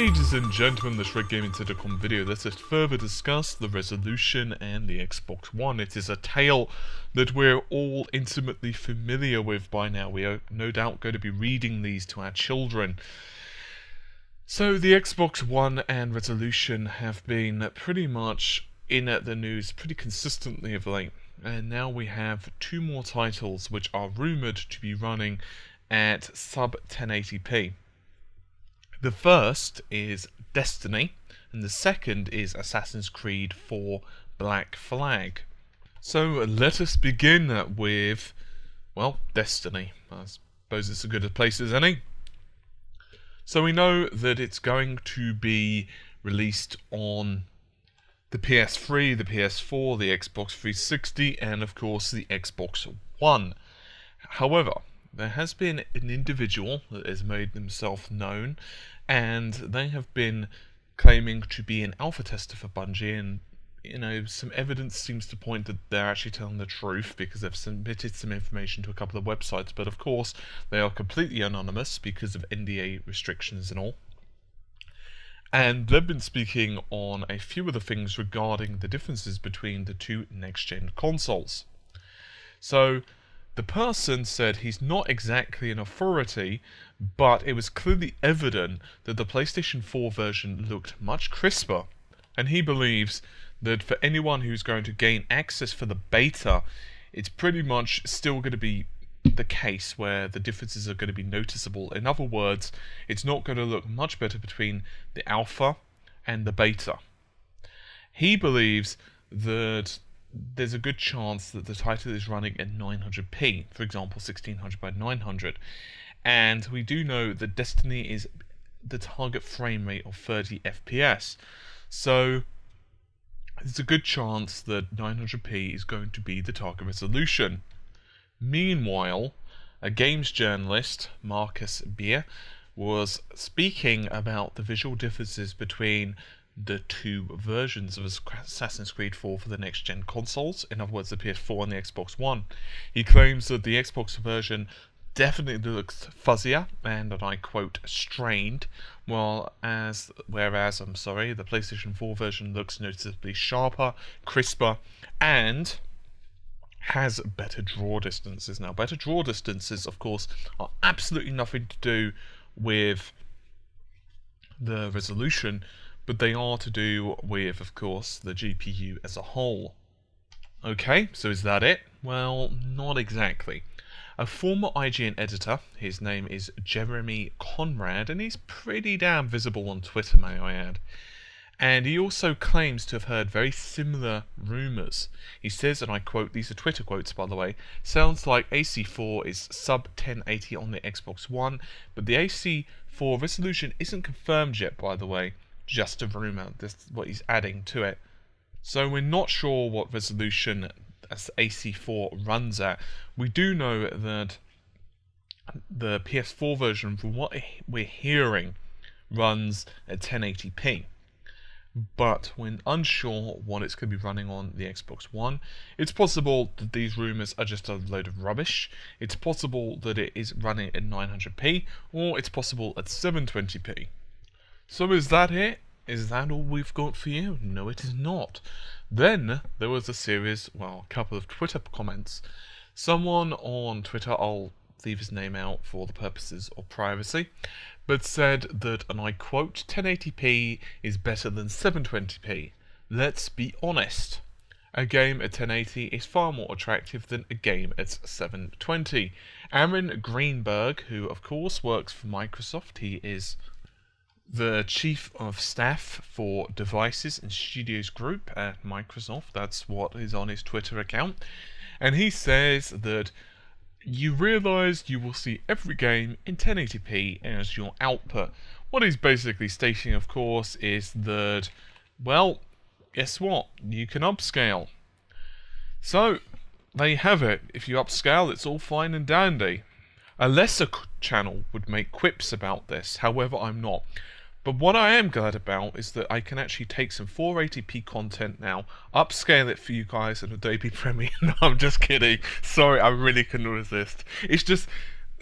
Ladies and gentlemen, this Red Gaming Telecom video, let us further discuss the Resolution and the Xbox One. It is a tale that we're all intimately familiar with by now. We are no doubt going to be reading these to our children. So the Xbox One and Resolution have been pretty much in the news pretty consistently of late. And now we have two more titles which are rumoured to be running at sub 1080p. The first is Destiny, and the second is Assassin's Creed 4 Black Flag. So let us begin with, well, Destiny. I suppose it's as good a place as any. So we know that it's going to be released on the PS3, the PS4, the Xbox 360, and of course the Xbox One. However, there has been an individual that has made themselves known, and they have been claiming to be an alpha tester for Bungie, and some evidence seems to point that they're actually telling the truth because they've submitted some information to a couple of websites, but of course they are completely anonymous because of NDA restrictions and all. And they've been speaking on a few of the things regarding the differences between the two next-gen consoles. So the person said he's not exactly an authority, but it was clearly evident that the PlayStation 4 version looked much crisper, and he believes that for anyone who's going to gain access for the beta, it's pretty much still going to be the case where the differences are going to be noticeable. In other words, it's not going to look much better between the alpha and the beta. He believes that there's a good chance that the title is running at 900p, for example 1600 by 900, and we do know that Destiny is the target frame rate of 30 FPS, so there's a good chance that 900p is going to be the target resolution. Meanwhile, a games journalist, Marcus Beer, was speaking about the visual differences between the two versions of Assassin's Creed 4 for the next-gen consoles, in other words the PS4 and the Xbox One. He claims that the Xbox version definitely looks fuzzier and I quote, strained, whereas the PlayStation 4 version looks noticeably sharper, crisper, and has better draw distances. Now, better draw distances, of course, are absolutely nothing to do with the resolution, but they are to do with, of course, the GPU as a whole. Okay, so is that it? Well, not exactly. A former IGN editor, his name is Jeremy Conrad, and he's pretty damn visible on Twitter, may I add. And he also claims to have heard very similar rumours. He says, and I quote, these are Twitter quotes by the way, sounds like AC4 is sub 1080 on the Xbox One, but the AC4 resolution isn't confirmed yet, by the way. Just a rumour, that's what he's adding to it. So we're not sure what resolution as AC4 runs at. We do know that the PS4 version, from what we're hearing, runs at 1080p. But we're unsure what it's going to be running on the Xbox One. It's possible that these rumours are just a load of rubbish. It's possible that it is running at 900p, or it's possible at 720p. So is that it? Is that all we've got for you? No, it is not. Then there was a couple of Twitter comments. Someone on Twitter, I'll leave his name out for the purposes of privacy, but said that, and I quote, 1080p is better than 720p. Let's be honest. A game at 1080 is far more attractive than a game at 720. Aaron Greenberg, who of course works for Microsoft, he is the Chief of Staff for Devices and Studios Group at Microsoft. That's what is on his Twitter account. And he says that you realise you will see every game in 1080p as your output. What he's basically stating, of course, is that, well, guess what? You can upscale. So, there you have it. If you upscale, it's all fine and dandy. A lesser channel would make quips about this, however, I'm not. But what I am glad about is that I can actually take some 480p content now, upscale it for you guys in Adobe Premiere. No, I'm just kidding. Sorry, I really couldn't resist. It's just,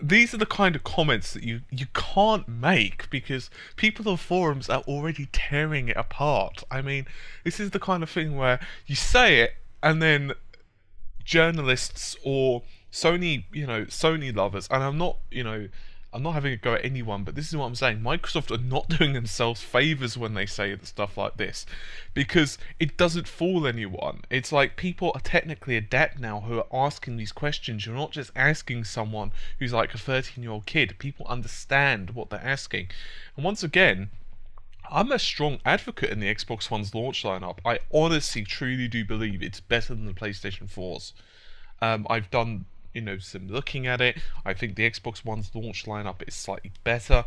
these are the kind of comments that you can't make because people on forums are already tearing it apart. I mean, this is the kind of thing where you say it and then journalists or Sony lovers, and I'm not having a go at anyone, but this is what I'm saying. Microsoft are not doing themselves favors when they say stuff like this, because it doesn't fool anyone. It's like people are technically adept now who are asking these questions. You're not just asking someone who's like a 13-year-old kid. People understand what they're asking. And once again, I'm a strong advocate in the Xbox One's launch lineup. I honestly, truly do believe it's better than the PlayStation 4's. I've done, some looking at it. I think the Xbox One's launch lineup is slightly better.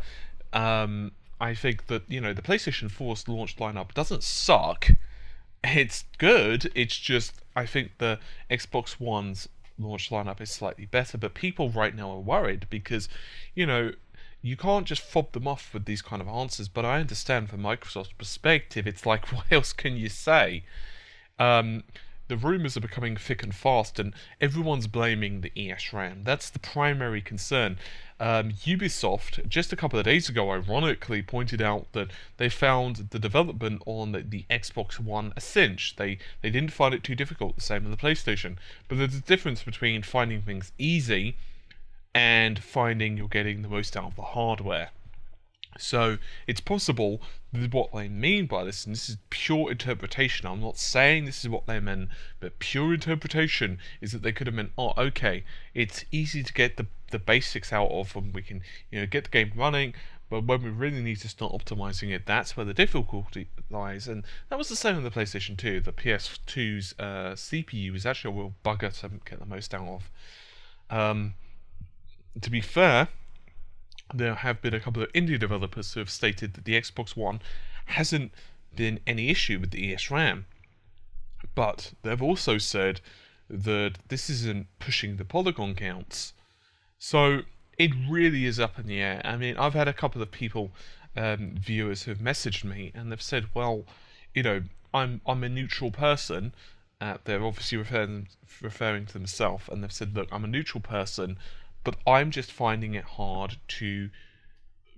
I think that, the PlayStation 4's launch lineup doesn't suck. It's good. It's just, I think the Xbox One's launch lineup is slightly better. But people right now are worried because, you can't just fob them off with these kind of answers, but I understand from Microsoft's perspective, it's like, what else can you say? The rumours are becoming thick and fast, and everyone's blaming the ESRAM. That's the primary concern. Ubisoft, just a couple of days ago, ironically, pointed out that they found the development on the Xbox One a cinch. They didn't find it too difficult, the same with the PlayStation. But there's a difference between finding things easy and finding you're getting the most out of the hardware. So it's possible that what they mean by this, and this is pure interpretation, I'm not saying this is what they meant, but pure interpretation is that they could have meant, oh, okay, it's easy to get the basics out of, and we can get the game running, but when we really need to start optimizing it, that's where the difficulty lies. And that was the same with the PlayStation 2. The PS2's CPU is actually a real bugger to get the most out of. To be fair, there have been a couple of indie developers who have stated that the Xbox One hasn't been any issue with the ESRAM. But they've also said that this isn't pushing the polygon counts. So it really is up in the air. I mean, I've had a couple of people, viewers, who have messaged me and they've said, well, I'm a neutral person. They're obviously referring to themselves, and they've said, look, I'm a neutral person, but I'm just finding it hard to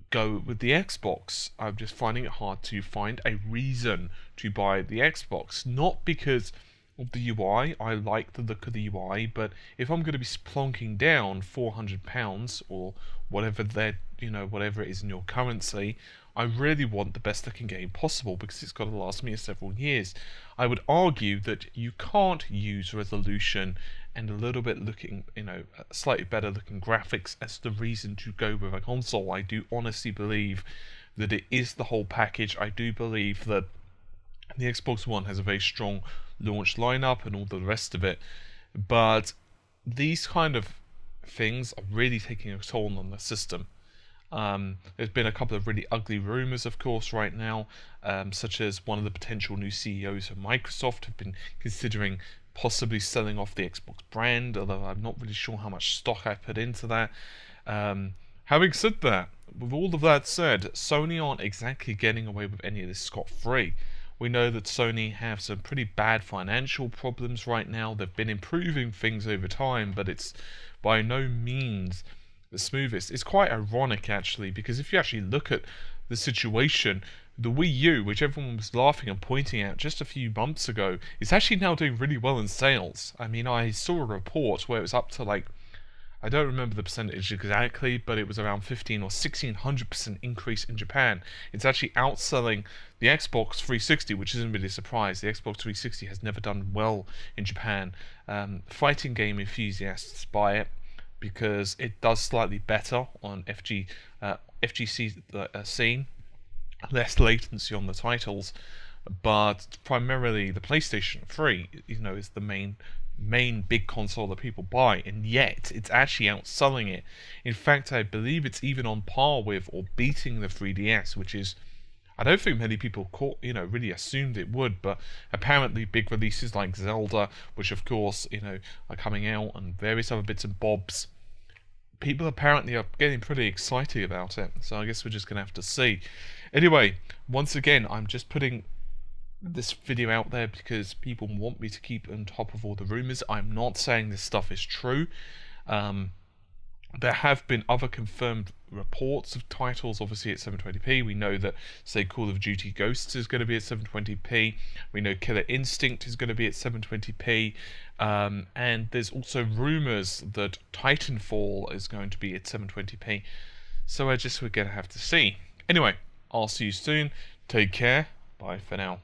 go with the Xbox. I'm just finding it hard to find a reason to buy the Xbox. Not because of the UI, I like the look of the UI, but if I'm going to be plonking down £400 or whatever whatever it is in your currency, I really want the best looking game possible because it's got to last me several years. I would argue that you can't use resolution and a little bit looking, slightly better looking graphics as the reason to go with a console. I do honestly believe that it is the whole package. I do believe that the Xbox One has a very strong launch lineup and all the rest of it, but these kind of things are really taking a toll on the system. There's been a couple of really ugly rumours, of course, right now, such as one of the potential new CEOs of Microsoft have been considering possibly selling off the Xbox brand, although I'm not really sure how much stock I put into that. Having said that, with all of that said, Sony aren't exactly getting away with any of this scot-free. We know that Sony have some pretty bad financial problems right now. They've been improving things over time, but it's by no means the smoothest. It's quite ironic, actually, because if you actually look at the situation, the Wii U, which everyone was laughing and pointing at just a few months ago, is actually now doing really well in sales. I mean, I saw a report where it was up to I don't remember the percentage exactly, but it was around 15 or 1600% increase in Japan. It's actually outselling the Xbox 360, which isn't really a surprise. The Xbox 360 has never done well in Japan. Fighting game enthusiasts buy it because it does slightly better on FGC scene, less latency on the titles, but primarily the PlayStation 3, is the main big console that people buy, and yet it's actually outselling it. In fact, I believe it's even on par with or beating the 3DS, which is, I don't think many people really assumed it would, but apparently big releases like Zelda, which of course, are coming out, and various other bits and bobs, people apparently are getting pretty excited about it, so I guess we're just going to have to see. Anyway, once again, I'm just putting this video out there because people want me to keep on top of all the rumours. I'm not saying this stuff is true. There have been other confirmed reports of titles, obviously at 720p. We know that, say, Call of Duty Ghosts is going to be at 720p. We know Killer Instinct is going to be at 720p. And there's also rumours that Titanfall is going to be at 720p. So we're going to have to see. Anyway, I'll see you soon. Take care. Bye for now.